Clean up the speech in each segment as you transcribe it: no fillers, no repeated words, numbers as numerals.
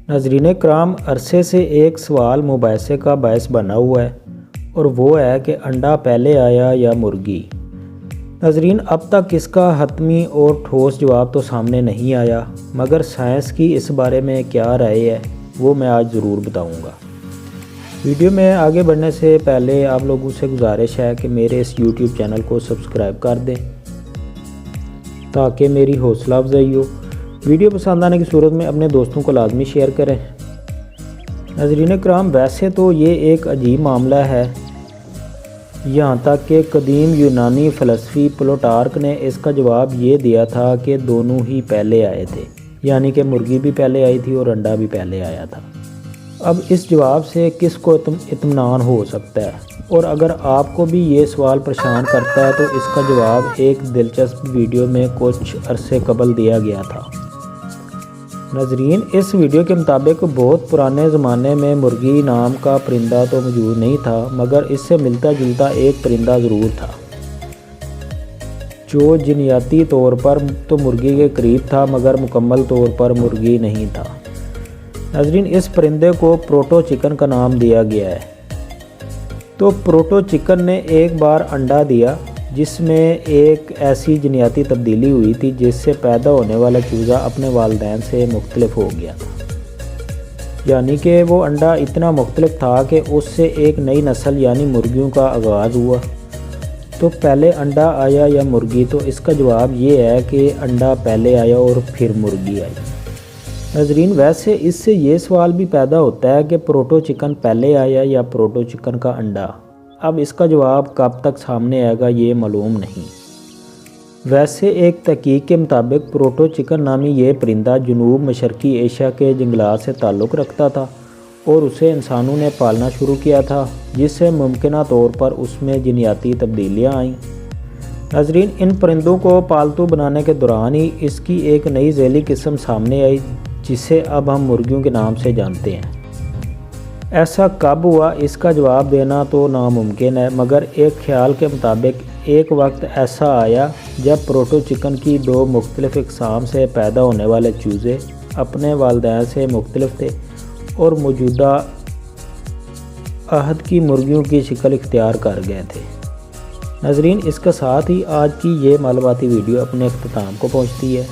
ناظرین کرام، عرصے سے ایک سوال مباحثے کا باعث بنا ہوا ہے اور وہ ہے کہ انڈا پہلے آیا یا مرغی۔ ناظرین، اب تک اس کا حتمی اور ٹھوس جواب تو سامنے نہیں آیا، مگر سائنس کی اس بارے میں کیا رائے ہے وہ میں آج ضرور بتاؤں گا۔ ویڈیو میں آگے بڑھنے سے پہلے آپ لوگوں سے گزارش ہے کہ میرے اس یوٹیوب چینل کو سبسکرائب کر دیں تاکہ میری حوصلہ افزائی ہو۔ ویڈیو پسند آنے کی صورت میں اپنے دوستوں کو لازمی شیئر کریں۔ ناظرین کرام، ویسے تو یہ ایک عجیب معاملہ ہے، یہاں تک کہ قدیم یونانی فلسفی پلوٹارک نے اس کا جواب یہ دیا تھا کہ دونوں ہی پہلے آئے تھے، یعنی کہ مرغی بھی پہلے آئی تھی اور انڈا بھی پہلے آیا تھا۔ اب اس جواب سے کس کو اطمینان ہو سکتا ہے؟ اور اگر آپ کو بھی یہ سوال پریشان کرتا ہے تو اس کا جواب ایک دلچسپ ویڈیو میں کچھ عرصے قبل دیا گیا تھا۔ ناظرین، اس ویڈیو کے مطابق بہت پرانے زمانے میں مرغی نام کا پرندہ تو موجود نہیں تھا، مگر اس سے ملتا جلتا ایک پرندہ ضرور تھا جو جینیاتی طور پر تو مرغی کے قریب تھا مگر مکمل طور پر مرغی نہیں تھا۔ ناظرین، اس پرندے کو پروٹو چکن کا نام دیا گیا ہے۔ تو پروٹو چکن نے ایک بار انڈا دیا جس میں ایک ایسی جینیاتی تبدیلی ہوئی تھی جس سے پیدا ہونے والا چوزا اپنے والدین سے مختلف ہو گیا تھا، یعنی کہ وہ انڈا اتنا مختلف تھا کہ اس سے ایک نئی نسل یعنی مرغیوں کا آغاز ہوا۔ تو پہلے انڈا آیا یا مرغی؟ تو اس کا جواب یہ ہے کہ انڈا پہلے آیا اور پھر مرغی آئی۔ ناظرین، ویسے اس سے یہ سوال بھی پیدا ہوتا ہے کہ پروٹو چکن پہلے آیا یا پروٹو چکن کا انڈا؟ اب اس کا جواب کب تک سامنے آئے گا یہ معلوم نہیں۔ ویسے ایک تحقیق کے مطابق پروٹو چکن نامی یہ پرندہ جنوب مشرقی ایشیا کے جنگلات سے تعلق رکھتا تھا اور اسے انسانوں نے پالنا شروع کیا تھا، جس سے ممکنہ طور پر اس میں جینیاتی تبدیلیاں آئیں۔ ناظرین، ان پرندوں کو پالتو بنانے کے دوران ہی اس کی ایک نئی ذیلی قسم سامنے آئی جسے اب ہم مرغیوں کے نام سے جانتے ہیں۔ ایسا کب ہوا اس کا جواب دینا تو ناممکن ہے، مگر ایک خیال کے مطابق ایک وقت ایسا آیا جب پروٹو چکن کی دو مختلف اقسام سے پیدا ہونے والے چوزے اپنے والدین سے مختلف تھے اور موجودہ عہد کی مرغیوں کی شکل اختیار کر گئے تھے۔ ناظرین، اس کے ساتھ ہی آج کی یہ معلوماتی ویڈیو اپنے اختتام کو پہنچتی ہے۔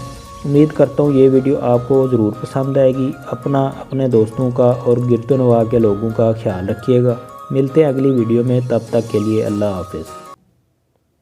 امید کرتا ہوں یہ ویڈیو آپ کو ضرور پسند آئے گی۔ اپنے دوستوں کا اور گرد و نواح کے لوگوں کا خیال رکھیے گا۔ ملتے ہیں اگلی ویڈیو میں، تب تک کے لیے اللہ حافظ۔